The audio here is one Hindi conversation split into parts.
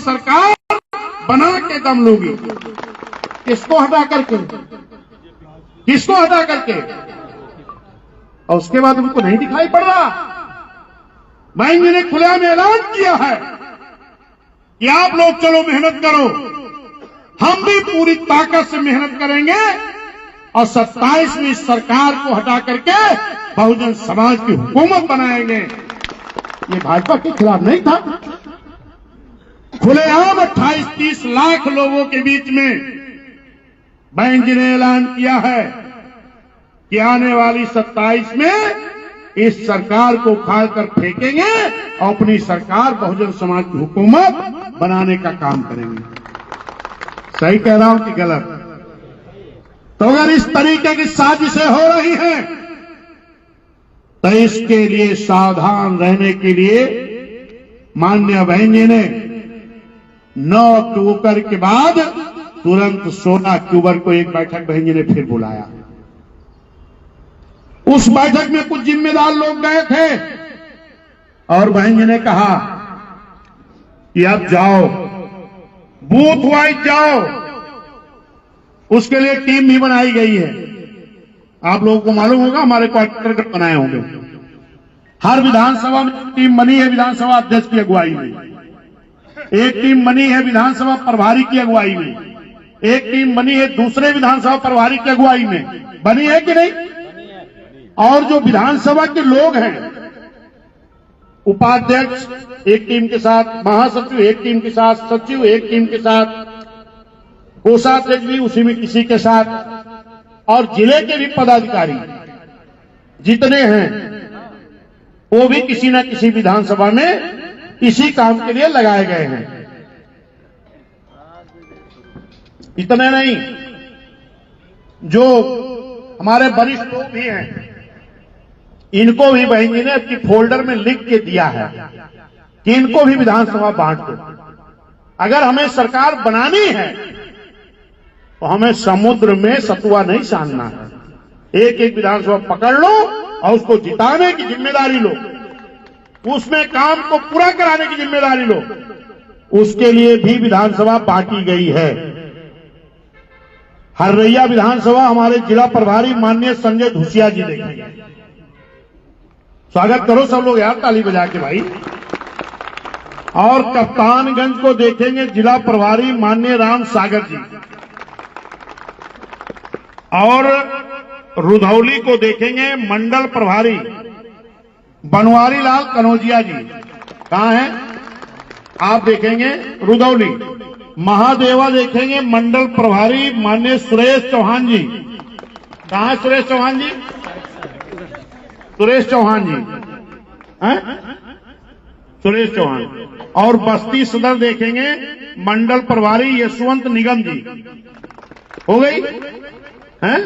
सरकार बना के दम लोगी। किसको हटा करके, किसको हटा करके? और उसके बाद उनको नहीं दिखाई पड़ रहा। बैंक ने खुलेआम ऐलान किया है कि आप लोग चलो मेहनत करो, हम भी पूरी ताकत से मेहनत करेंगे और 27 में इस सरकार को हटा करके बहुजन समाज की हुकूमत बनाएंगे। ये भाजपा के खिलाफ नहीं था। खुलेआम 28-30 लाख लोगों के बीच में बैंक ने ऐलान किया है कि आने वाली 27 में इस सरकार को उखाड़कर फेंकेंगे और अपनी सरकार बहुजन समाज की हुकूमत बनाने का काम करेंगे। सही कह रहा हूं कि गलत? तो अगर इस तरीके की साजिशें हो रही हैं तो इसके लिए सावधान रहने के लिए माननीय बहन जी ने 9 अक्टूबर के बाद तुरंत 16 अक्टूबर को एक बैठक बहन जी ने फिर बुलाया। उस बैठक में कुछ जिम्मेदार लोग गए थे और बहन जी ने कहा कि अब जाओ, बूथ वाइज जाओ। उसके लिए टीम भी बनाई गई है। आप लोगों को मालूम होगा, हमारे क्वार्टर बनाए होंगे। हर विधानसभा में टीम बनी है विधानसभा अध्यक्ष की अगुवाई में, एक टीम बनी है विधानसभा प्रभारी की अगुवाई में, एक टीम बनी है दूसरे विधानसभा प्रभारी की अगुवाई में। बनी है कि नहीं? और जो विधानसभा के लोग हैं, उपाध्यक्ष एक टीम के साथ, महासचिव एक टीम के साथ, सचिव एक टीम के साथ, कोषाध्यक्ष भी उसी में किसी के साथ, और जिले के भी पदाधिकारी जितने हैं वो भी किसी न किसी विधानसभा में इसी काम के लिए लगाए गए हैं। इतने नहीं, जो हमारे वरिष्ठ लोग भी हैं इनको भी बहन जी ने अपनी फोल्डर में लिख के दिया है कि इनको भी विधानसभा बांट दो। अगर हमें सरकार बनानी है तो हमें समुद्र में सतुआ नहीं सानना है। एक एक विधानसभा पकड़ लो और उसको जिताने की जिम्मेदारी लो, उसमें काम को पूरा कराने की जिम्मेदारी लो। उसके लिए भी विधानसभा बांटी गई है। हररैया विधानसभा हमारे जिला प्रभारी माननीय संजय धुसिया जी देखेंगे। स्वागत करो सब लोग यार, ताली बजा के भाई। और कप्तानगंज को देखेंगे जिला प्रभारी माननीय राम सागर जी, और रुधौली को देखेंगे मंडल प्रभारी बनवारी लाल कनौजिया जी। कहां हैं आप? देखेंगे रुधौली। महादेवा देखेंगे मंडल प्रभारी माननीय सुरेश चौहान जी। कहां है सुरेश चौहान जी? सुरेश चौहान जी हैं? सुरेश चौहान। और बस्ती सदर देखेंगे मंडल प्रभारी यशवंत निगम जी। हो गई हैं?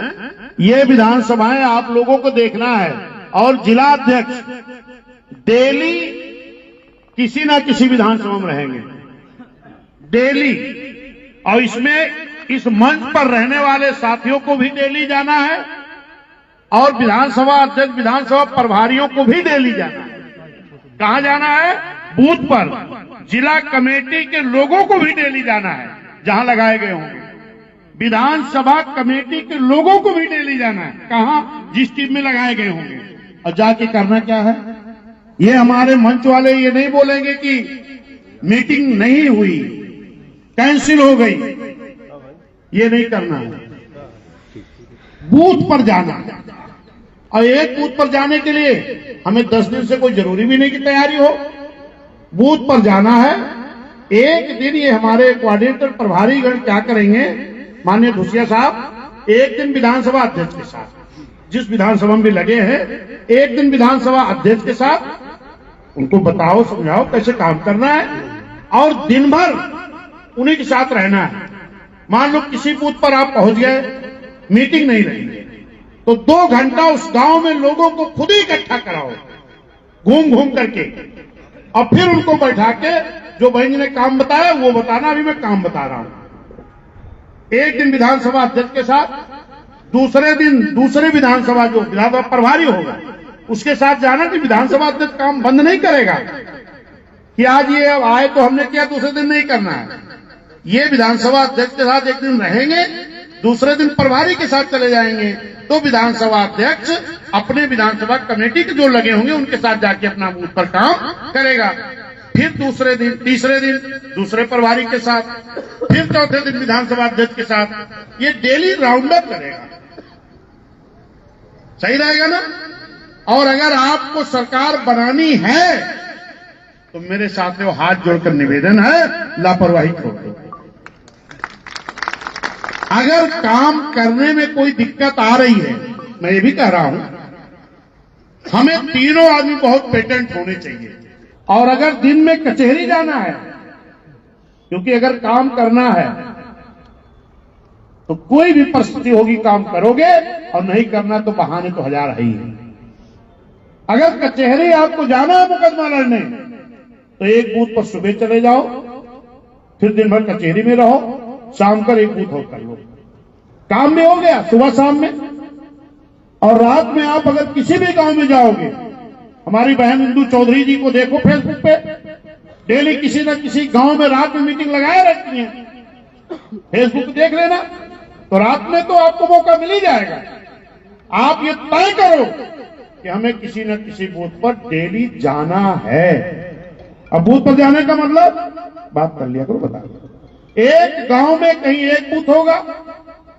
ये विधानसभाएं आप लोगों को देखना है। और जिला अध्यक्ष डेली किसी ना किसी विधानसभा में रहेंगे, डेली। और इसमें इस मंच पर रहने वाले साथियों को भी डेली जाना है और विधानसभा अध्यक्ष विधानसभा प्रभारियों को भी डेली जाना है। कहां जाना है? बूथ पर। जिला कमेटी के लोगों को भी डेली जाना है जहां लगाए गए होंगे। विधानसभा कमेटी के लोगों को भी डेली जाना है। कहां? जिस टीम में लगाए गए होंगे। और जाके करना क्या है? ये हमारे मंच वाले ये नहीं बोलेंगे कि मीटिंग नहीं हुई, कैंसिल हो गई। ये नहीं करना है। बूथ पर जाना है। और एक बूथ पर जाने के लिए हमें 10 दिन से कोई जरूरी भी नहीं कि तैयारी हो। बूथ पर जाना है। एक दिन ये हमारे कोऑर्डिनेटर प्रभारीगण क्या करेंगे, माननीय धुसिया साहब, एक दिन विधानसभा अध्यक्ष के साथ, जिस विधानसभा में भी लगे हैं, एक दिन विधानसभा अध्यक्ष के साथ उनको बताओ, समझाओ कैसे काम करना है, और दिन भर उन्हीं के साथ रहना है। मान लो किसी बूथ पर आप पहुंच गए, मीटिंग नहीं रही, तो 2 घंटा उस गांव में लोगों को खुद ही इकट्ठा कराओ, घूम घूम करके, और फिर उनको बैठा के जो बहन जी ने काम बताया वो बताना। अभी मैं काम बता रहा हूं। एक दिन विधानसभा अध्यक्ष के साथ, दूसरे दिन दूसरे विधानसभा जो विधानसभा प्रभारी होगा उसके साथ जाना कि विधानसभा अध्यक्ष काम बंद नहीं करेगा कि आज ये अब आए तो हमने किया, दूसरे दिन नहीं करना है। ये विधानसभा अध्यक्ष के साथ एक दिन रहेंगे, दूसरे दिन प्रभारी के साथ चले जाएंगे, तो विधानसभा अध्यक्ष अपने विधानसभा कमेटी के जो लगे होंगे उनके साथ जाके अपना बूथ पर काम करेगा। फिर दूसरे दिन, तीसरे दिन दूसरे प्रभारी के साथ, फिर चौथे दिन विधानसभा अध्यक्ष के साथ। ये डेली राउंड अप करेगा। सही रहेगा ना? और अगर आपको सरकार बनानी है तो मेरे साथियों हाथ जोड़कर निवेदन है, लापरवाही छोड़ दो। अगर काम करने में कोई दिक्कत आ रही है, मैं ये भी कह रहा हूं, हमें तीनों आदमी बहुत पेटेंट होने चाहिए। और अगर दिन में कचहरी जाना है, क्योंकि अगर काम करना है तो कोई भी परिस्थिति होगी काम करोगे, और नहीं करना तो बहाने तो हजार है ही। अगर कचहरी आपको जाना है मुकदमा लड़ने, तो एक बूथ पर सुबह चले जाओ, फिर दिन भर कचहरी में रहो, शाम कर एक बूथ और कर लो, काम में हो गया सुबह शाम में। और रात में आप अगर किसी भी गांव में जाओगे, हमारी बहन इंदू चौधरी जी को देखो फेसबुक पे, डेली किसी न किसी गांव में रात में मीटिंग लगाए रहती हैं, फेसबुक पे देख लेना। तो रात में तो आपको मौका मिल ही जाएगा। आप ये तय करो कि हमें किसी न किसी बूथ पर डेली जाना है। अब बूथ पर जाने का मतलब बात कर लिया करो, बता दो। एक गांव में कहीं एक बूथ होगा,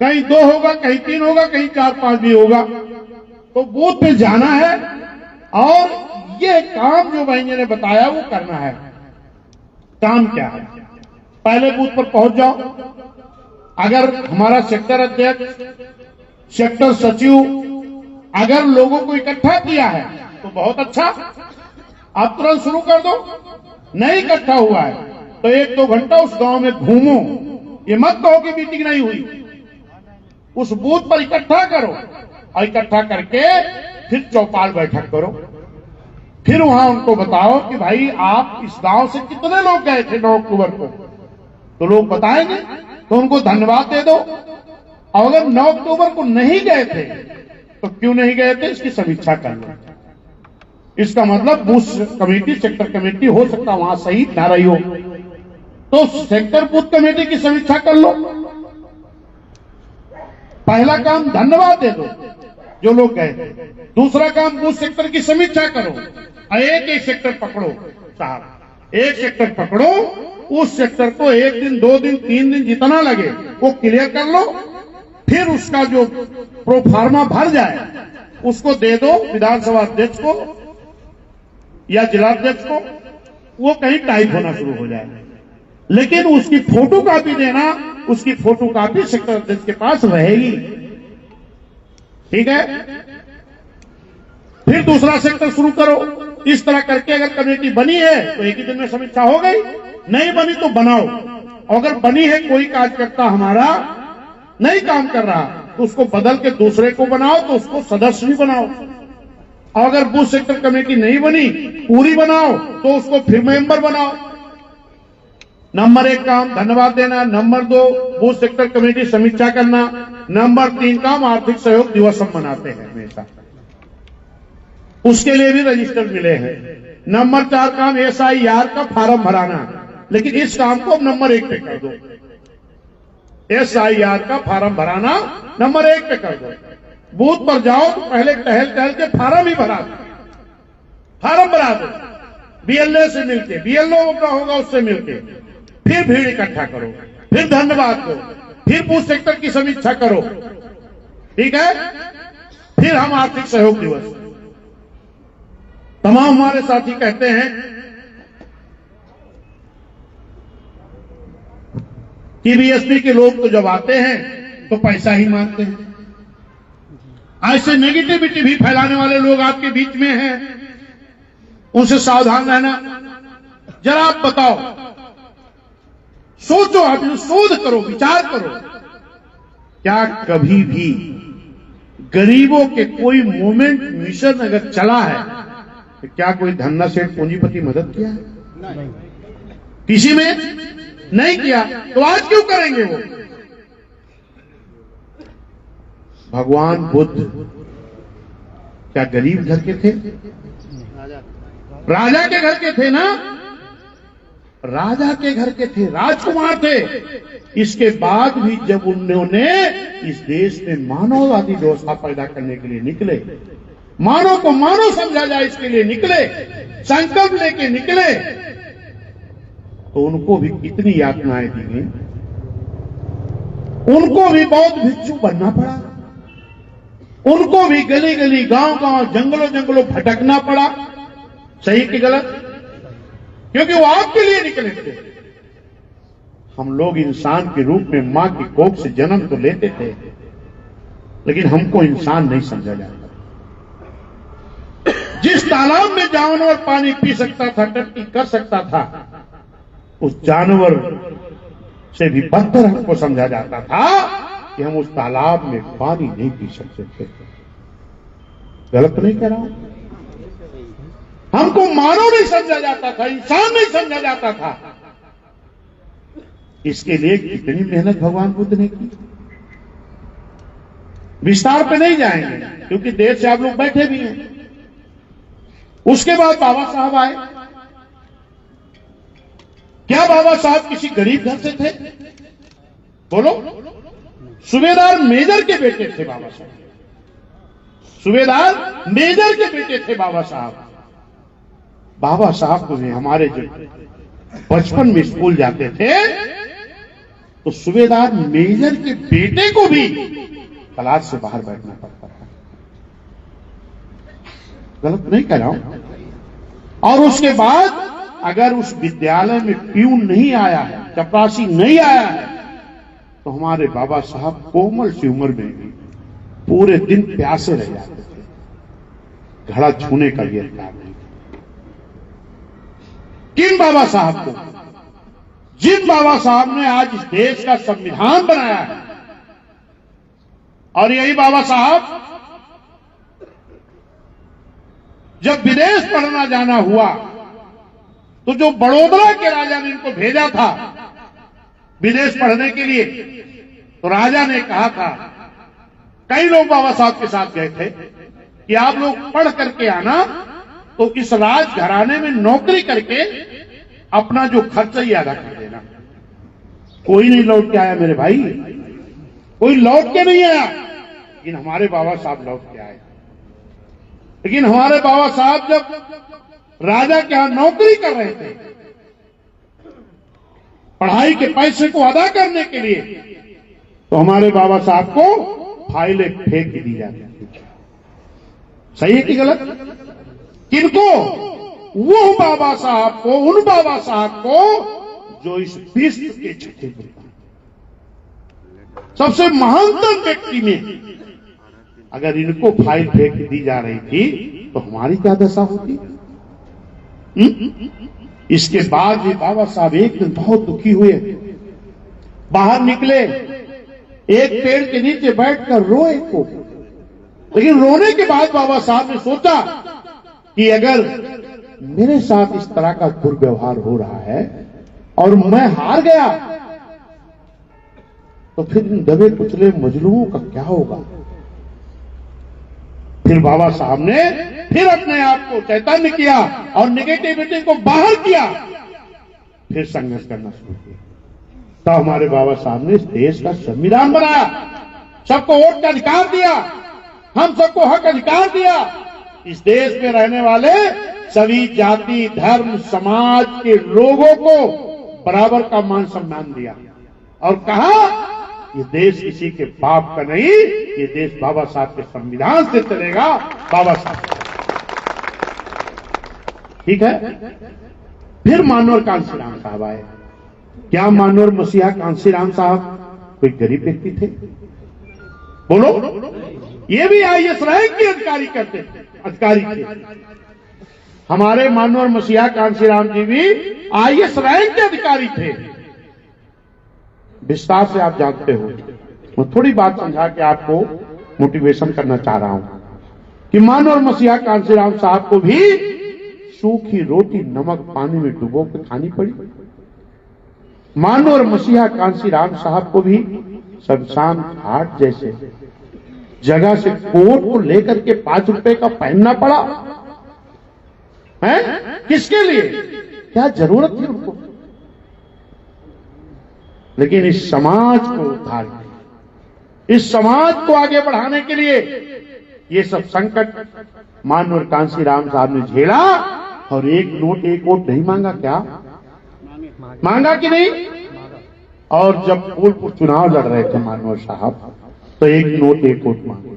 कहीं 2 होगा, कहीं 3 होगा, कहीं 4-5 भी होगा। तो बूथ पे जाना है और ये काम जो भाई ने बताया वो करना है। काम क्या है? पहले बूथ पर पहुंच जाओ। अगर हमारा सेक्टर अध्यक्ष, सेक्टर सचिव अगर लोगों को इकट्ठा किया है तो बहुत अच्छा, आप तुरंत शुरू कर दो। नहीं इकट्ठा हुआ है तो 1-2 घंटा उस गांव में घूमो। ये मत कहो कि मीटिंग नहीं हुई, उस बूथ पर इकट्ठा करो, और इकट्ठा करके फिर चौपाल बैठक करो। फिर वहां उनको बताओ कि भाई आप इस गांव से कितने लोग गए थे 9 अक्टूबर को, तो लोग बताएंगे, तो उनको धन्यवाद दे दो। और अगर 9 अक्टूबर को नहीं गए थे तो क्यों नहीं गए थे, इसकी समीक्षा कर लो। इसका मतलब बूथ कमेटी, सेक्टर कमेटी हो सकता वहां सही ना रही हो, तो सेक्टर बूथ कमेटी की समीक्षा कर लो। पहला काम धन्यवाद दे दो जो लोग गए थे। दूसरा काम बूथ सेक्टर की समीक्षा करो। एक एक सेक्टर पकड़ो साहब, एक सेक्टर पकड़ो, उस सेक्टर को 1 दिन 2 दिन 3 दिन जितना लगे वो क्लियर कर लो। फिर उसका जो प्रोफार्मा भर जाए उसको दे दो विधानसभा अध्यक्ष को या जिलाध्यक्ष को, वो कहीं टाइप होना शुरू हो जाए। लेकिन उसकी फोटो कॉपी देना, उसकी फोटो कॉपी सेक्टर अध्यक्ष के पास रहेगी। ठीक है? फिर दूसरा सेक्टर शुरू करो। इस तरह करके अगर कमेटी बनी है तो एक ही दिन में समीक्षा हो गई, नहीं बनी तो बनाओ। अगर बनी है, कोई कार्यकर्ता हमारा नहीं काम कर रहा तो उसको बदल के दूसरे को बनाओ, तो उसको सदस्य भी बनाओ। और अगर बूथ सेक्टर कमेटी नहीं बनी, पूरी बनाओ, तो उसको फिर मेंबर बनाओ। नंबर 1 काम धन्यवाद देना, नंबर 2 बूथ सेक्टर कमेटी समीक्षा करना, नंबर 3 काम आर्थिक सहयोग दिवस हम मनाते हैं हमेशा, उसके लिए भी रजिस्टर मिले हैं। नंबर 4 काम SIR का फार्म भराना, लेकिन इस काम को नंबर 1 पे कर दो। SIR का फार्म भराना नंबर 1 पे कर दो। बूथ पर जाओ तो पहले टहल के फार्म ही भरा दो, फार्म भरा दो, BLA से मिलके, BLO का होगा उससे मिलके, फिर भीड़ इकट्ठा करो, फिर धन्यवाद दो, फिर बूथ सेक्टर की समीक्षा करो। ठीक है? फिर हम आर्थिक सहयोग दिवस, तमाम हमारे साथी कहते हैं कि BSP के लोग तो जब आते हैं तो पैसा ही मांगते हैं। ऐसे नेगेटिविटी भी फैलाने वाले लोग आपके बीच में हैं, उनसे सावधान रहना। जरा आप बताओ, सोचो, आप शोध करो, विचार करो, क्या कभी भी गरीबों के कोई मूवमेंट मिशन अगर चला है तो क्या कोई धन्ना सेठ पूंजीपति मदद किया है? नहीं। किसी में नहीं किया, तो आज क्यों करेंगे वो? भगवान बुद्ध क्या गरीब घर के थे? राजा के घर के थे ना? राजा के घर के थे, राजकुमार थे। इसके बाद भी जब उन्होंने इस देश में मानववादी व्यवस्था पैदा करने के लिए निकले, मानव को मानव समझा जाए इसके लिए निकले, संकल्प लेके निकले, तो उनको भी कितनी यातनाएं दी गई। उनको भी बहुत भिक्षु बनना पड़ा, उनको भी गली गली, गांव गांव, जंगलों जंगलों भटकना पड़ा। सही कि गलत? क्योंकि वो आपके लिए निकले थे। हम लोग इंसान के रूप में मां की कोख से जन्म तो लेते थे, लेकिन हमको इंसान नहीं समझा जाता। जिस तालाब में जानवर पानी पी सकता था, टट्टी कर सकता था, उस जानवर से भी बदतर हमको समझा जाता था कि हम उस तालाब में पानी नहीं पी सकते थे। गलत नहीं कह रहा हूं? हमको मानव नहीं समझा जाता था, इंसान नहीं समझा जाता था। इसके लिए कितनी मेहनत भगवान बुद्ध ने की। विस्तार पे नहीं जाएंगे क्योंकि देर से आप लोग बैठे भी हैं। उसके बाद बाबा साहब आए। क्या बाबा साहब किसी गरीब घर से थे? बोलो। सूबेदार मेजर के बेटे थे बाबा साहब, सूबेदार मेजर के बेटे थे बाबा साहब। बाबा साहब को हमारे जो बचपन में स्कूल जाते थे, तो सूबेदार मेजर के बेटे को भी क्लास से बाहर बैठना पड़ता था। गलत नहीं कह रहा हूं। और उसके बाद अगर उस विद्यालय में प्यून नहीं आया है, चपरासी नहीं आया है, तो हमारे बाबा साहब कोमल सी उम्र में भी पूरे दिन प्यासे रह जाते थे। घड़ा छूने का भी अधिकार नहीं। किन बाबा साहब को? जिन बाबा साहब ने आज इस देश का संविधान बनाया है। और यही बाबा साहब जब विदेश पढ़ना जाना हुआ, तो जो बड़ौदा के राजा ने इनको भेजा था विदेश पढ़ने के लिए, तो राजा ने कहा था, कई लोग बाबा साहब के साथ गए थे कि आप लोग पढ़ करके आना, तो इस राज घराने में नौकरी करके अपना जो खर्चा ही अदा कर देना। कोई नहीं लौट के आया मेरे भाई, कोई लौट के नहीं आया, लेकिन हमारे बाबा साहब लौट के आए। लेकिन हमारे बाबा साहब जब राजा के यहां नौकरी कर रहे थे, पढ़ाई के पैसे को अदा करने के लिए, तो हमारे बाबा साहब को फाइलें फेंक दी जाती थी। सही है कि गलत? किनको? वो बाबा साहब को, उन बाबा साहब को जो इस विश्व के छठे गुरु, सबसे महानतम व्यक्ति में अगर इनको फाइल फेंक दी जा रही थी, तो हमारी क्या दशा होती? इसके बाद भी बाबा साहब एक दिन बहुत दुखी हुए, बाहर निकले, एक पेड़ के नीचे बैठकर रोए को। लेकिन रोने के बाद बाबा साहब ने सोचा कि अगर मेरे साथ इस तरह का दुर्व्यवहार हो रहा है और मैं हार गया, तो फिर इन दबे कुचले मजलूमों का क्या होगा? फिर बाबा साहब ने फिर अपने आप को चैतन्य किया और नेगेटिविटी को बाहर किया, फिर संघर्ष करना शुरू किया। तो हमारे बाबा साहब ने इस देश का संविधान बनाया, सबको वोट का अधिकार दिया, हम सबको हक अधिकार दिया। इस देश में रहने वाले सभी जाति, धर्म, समाज के लोगों को बराबर का मान सम्मान दिया और कहा ये देश किसी के बाप का नहीं, ये देश बाबा साहब के संविधान से चलेगा। बाबा साहब, ठीक है। फिर मानवर कांसीराम साहब आए। क्या मानवर मसीहा कांसीराम साहब कोई गरीब व्यक्ति थे? बोलो। ये भी आईएएस रैंक के अधिकारी थे। हमारे मानवर मसीहा कांसीराम जी भी आईएएस रैंक के अधिकारी थे। विस्तार से आप जानते हो। मैं थोड़ी बात समझा के आपको मोटिवेशन करना चाह रहा हूं कि मानवर मसीहा कांसीराम साहब को भी सूखी रोटी नमक पानी में डुबो के खानी पड़ी। मानवर मसीहा कांसीराम साहब को भी शमशान घाट जैसे जगह से कोट को लेकर के 5 रुपए का पहनना पड़ा है। किसके लिए? क्या जरूरत थी उनको? लेकिन इस समाज को उद्धार किया, इस समाज को आगे बढ़ाने के लिए ये सब संकट माननीय कांशीराम साहब ने झेला और एक नोट एक वोट नहीं मांगा। क्या मांगा कि नहीं? और जब फूलपुर चुनाव लड़ रहे थे माननीय साहब तो एक नोट एक वोट मांगे।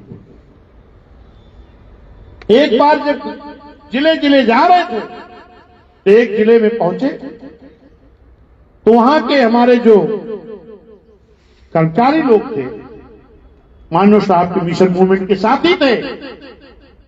एक बार जब जिले जिले जा रहे थे तो एक जिले में पहुंचे तो वहां के हमारे जो कर्मचारी लोग थे माननीय साहब के मिशन मूवमेंट के साथ ही थे,